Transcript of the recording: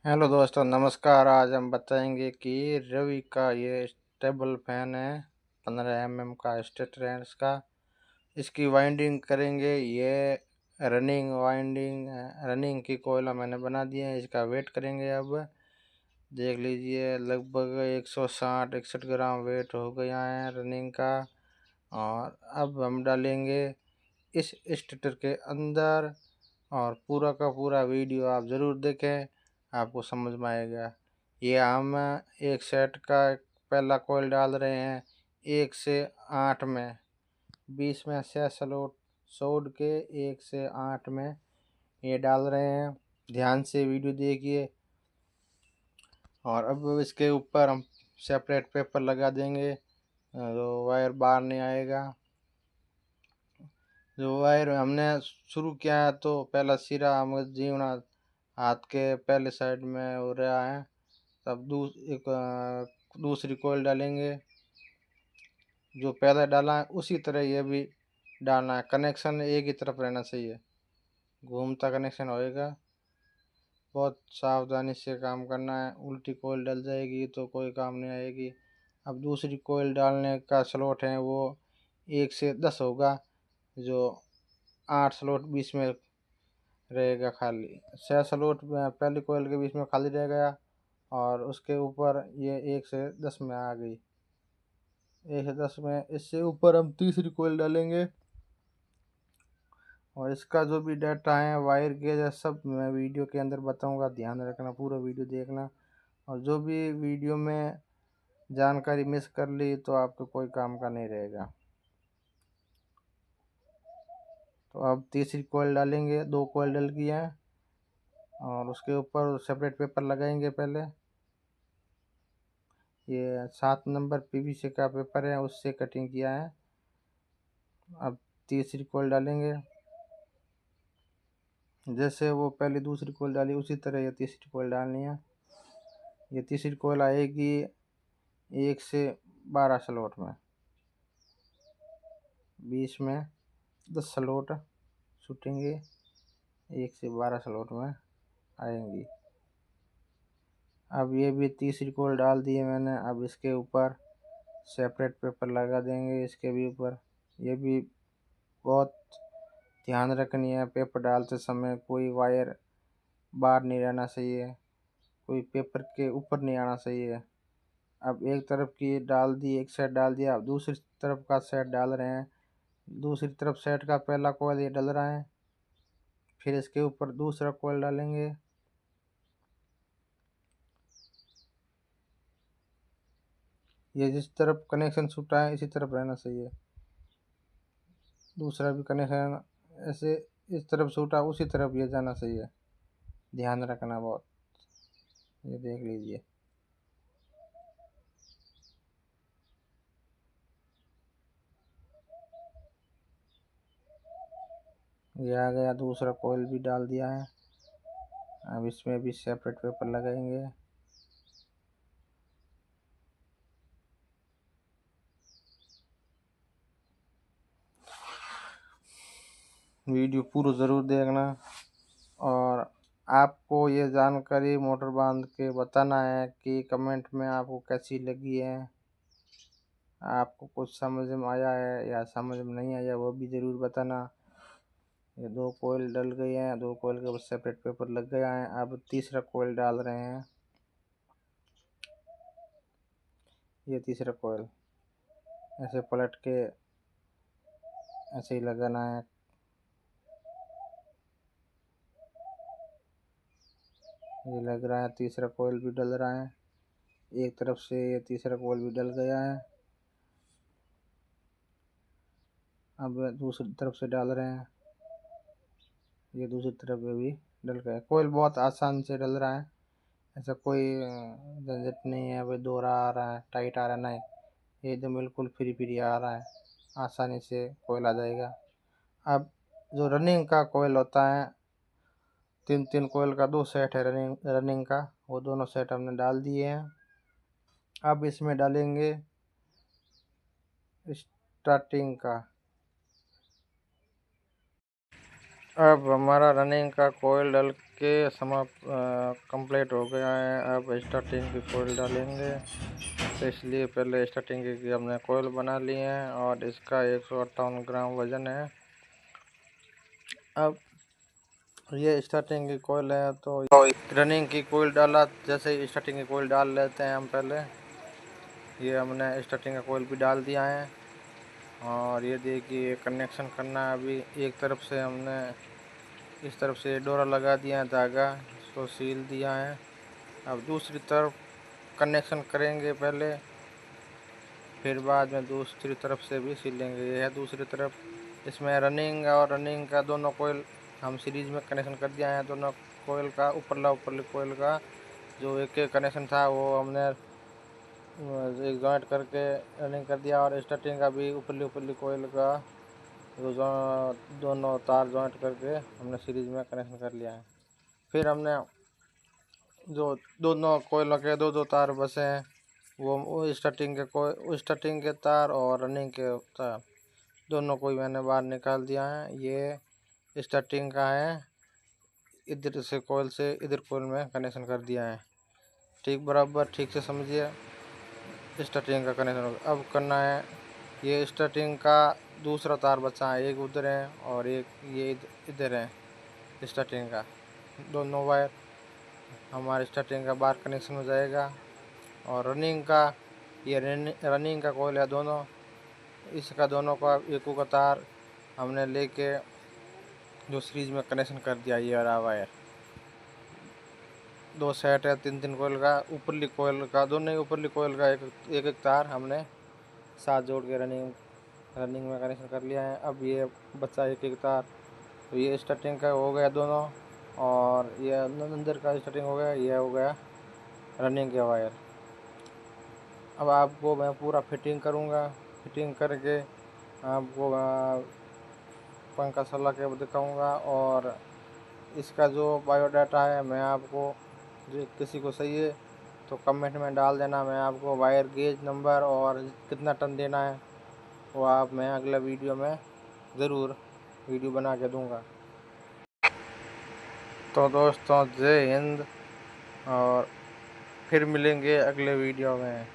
Hello दोस्तों, नमस्कार। आज हम बताएंगे कि रवि का ये स्टेबल फैन है 15 mm का स्टेट रेंज का। इसकी वाइंडिंग करेंगे। ये रनिंग वाइंडिंग रनिंग की कोयला मैंने बना दिया है। इसका वेट करेंगे। अब देख लीजिए, लगभग 160-61 ग्राम वेट हो गया है रनिंग का। और अब हम डालेंगे इस स्टेटर के अंदर। और पूरा का पूरा वीडियो आप ज़रूर देखें, आपको समझ में आएगा। ये हम एक सेट का पहला कॉइल डाल रहे हैं 1 से 8 में। 20 में 6 स्लॉट छोड़ के 1 से 8 में ये डाल रहे हैं। ध्यान से वीडियो देखिए। और अब इसके ऊपर हम सेपरेट पेपर लगा देंगे, तो वायर बाहर नहीं आएगा। जो वायर हमने शुरू किया है, तो पहला सिरा हम जीवना हाथ के पहले साइड में हो रहा है। तब दूसरी कोयल डालेंगे। जो पहले डाला है उसी तरह ये भी डालना है। कनेक्शन एक ही तरफ रहना चाहिए, घूमता कनेक्शन होएगा। बहुत सावधानी से काम करना है। उल्टी कोयल डल जाएगी तो कोई काम नहीं आएगी। अब दूसरी कोयल डालने का स्लॉट है वो 1 से 10 होगा। जो 8 स्लॉट बीच में रहेगा खाली। 6 स्लॉट पहली कोयल के बीच में खाली रह गया। और उसके ऊपर ये 1 से 10 में आ गई। 1 से 10 में इससे ऊपर हम तीसरी कोयल डालेंगे। और इसका जो भी डाटा है, वायर गेज है, सब मैं वीडियो के अंदर बताऊंगा। ध्यान रखना, पूरा वीडियो देखना। और जो भी वीडियो में जानकारी मिस कर ली तो आपको कोई काम का नहीं रहेगा। तो अब तीसरी कोयल डालेंगे। 2 कोयल डल गई हैं। और उसके ऊपर सेपरेट पेपर लगाएंगे। पहले ये 7 नंबर पीवीसी का पेपर है, उससे कटिंग किया है। अब तीसरी कोयल डालेंगे। जैसे वो पहले दूसरी कोयल डाली उसी तरह ये तीसरी कोयल डालनी है। ये तीसरी कोयल आएगी 1 से 12 स्लॉट में। 20 में 10 स्लॉट छूटेंगे, 1 से 12 स्लॉट में आएंगी। अब ये भी तीसरी कोयल डाल दी है मैंने। अब इसके ऊपर सेपरेट पेपर लगा देंगे। इसके भी ऊपर ये भी बहुत ध्यान रखनी है। पेपर डालते समय कोई वायर बाहर नहीं रहना चाहिए, कोई पेपर के ऊपर नहीं आना चाहिए। अब एक तरफ की डाल दी, एक सेट डाल दिया। अब दूसरी तरफ का सेट डाल रहे हैं। दूसरी तरफ सेट का पहला कॉइल ये डल रहा है। फिर इसके ऊपर दूसरा कॉइल डालेंगे। ये जिस तरफ कनेक्शन छूटा है इसी तरफ रहना चाहिए। दूसरा भी कनेक्शन ऐसे इस तरफ छूटा उसी तरफ ये जाना चाहिए। ध्यान रखना बहुत। ये देख लीजिए। ये आ गया। दूसरा कॉइल भी डाल दिया है। अब इसमें भी सेपरेट पेपर लगाएंगे। वीडियो पूरा ज़रूर देखना। और आपको ये जानकारी मोटर बांध के बताना है कि कमेंट में आपको कैसी लगी है। आपको कुछ समझ में आया है या समझ में नहीं आया, वो भी ज़रूर बताना। ये 2 कोयल डल गए हैं। 2 कोयल के ऊपर सेपरेट पेपर लग गया है। अब तीसरा कोयल डाल रहे हैं। ये तीसरा कोयल ऐसे पलट के ऐसे ही लगाना है। ये लग रहा है तीसरा कोयल भी डल रहा है। एक तरफ से ये तीसरा कोयल भी डल गया है। अब दूसरी तरफ से डाल रहे हैं। ये दूसरी तरफ में भी डल गया। कोयल बहुत आसान से डल रहा है। ऐसा कोई झंझट नहीं है, भाई दोहरा आ रहा है, टाइट आ रहा है, नहीं। ये एकदम बिल्कुल फ्री फ्री आ रहा है। आसानी से कोयल आ जाएगा। अब जो रनिंग का कोयल होता है, 3 कोयल का 2 सेट है रनिंग रनिंग का, वो दोनों सेट हमने डाल दिए हैं। अब इसमें डालेंगे स्टार्टिंग का। अब हमारा रनिंग का कोयल डल के समाप्त कंप्लीट हो गया है। अब स्टार्टिंग की कोयल डालेंगे, तो इसलिए पहले स्टार्टिंग की हमने कोयल बना ली है और इसका 158 ग्राम वज़न है। अब ये स्टार्टिंग की कोयल है, तो रनिंग की कोयल डाला, जैसे ही स्टार्टिंग की कोयल डाल लेते हैं हम पहले। ये हमने स्टार्टिंग का कोयल भी डाल दिया है और ये देखिए कनेक्शन करना है। अभी एक तरफ से हमने इस तरफ से डोरा लगा दिया है, धागा इसको सील दिया है। अब दूसरी तरफ कनेक्शन करेंगे पहले, फिर बाद में दूसरी तरफ से भी सीलेंगे। यह है दूसरी तरफ। इसमें रनिंग और रनिंग का दोनों कोयल हम सीरीज में कनेक्शन कर दिया है। दोनों कोयल का ऊपरली कोयल का जो एक कनेक्शन था वो हमने एक जॉइंट करके रनिंग कर दिया, और स्टार्टिंग का भी ऊपरली कोयल का वो दोनों तार जॉइंट करके हमने सीरीज में कनेक्शन कर लिया है। फिर हमने जो दोनों कोयलों के दो तार बसे हैं वो स्टार्टिंग के तार और रनिंग के तार दोनों को मैंने बाहर निकाल दिया है। ये स्टार्टिंग का है, इधर से कोयल से इधर कोयल में कनेक्शन कर दिया है। ठीक बराबर ठीक से समझिए। स्टार्टिंग का कनेक्शन अब करना है। ये स्टार्टिंग का दूसरा तार बचा है, एक उधर है और एक ये इधर है। स्टार्टिंग का दोनों वायर हमारे स्टार्टिंग का बाहर कनेक्शन हो जाएगा। और रनिंग का ये रनिंग का कोयल है दोनों, इसका दोनों का एक का तार हमने लेके जो सीरीज में कनेक्शन कर दिया। ये वाला वायर दो सेट है, तीन कोयल का। ऊपरली कोयल का दोनों ऊपरली कोयल का एक तार हमने साथ जोड़ के रनिंग में कनेक्शन कर लिया है। अब ये बच्चा एक तार, तो ये स्टार्टिंग का हो गया दोनों, और ये अंदर का स्टार्टिंग हो गया, ये हो गया रनिंग के वायर। अब आपको मैं पूरा फिटिंग करूँगा, फिटिंग करके आपको पंखा चला के दिखाऊँगा। और इसका जो बायोडाटा है मैं आपको, जो किसी को चाहिए तो कमेंट में डाल देना। मैं आपको वायर गेज नंबर और कितना टन देना है वो मैं अगला वीडियो में ज़रूर वीडियो बना के दूँगा। तो दोस्तों जय हिंद, और फिर मिलेंगे अगले वीडियो में।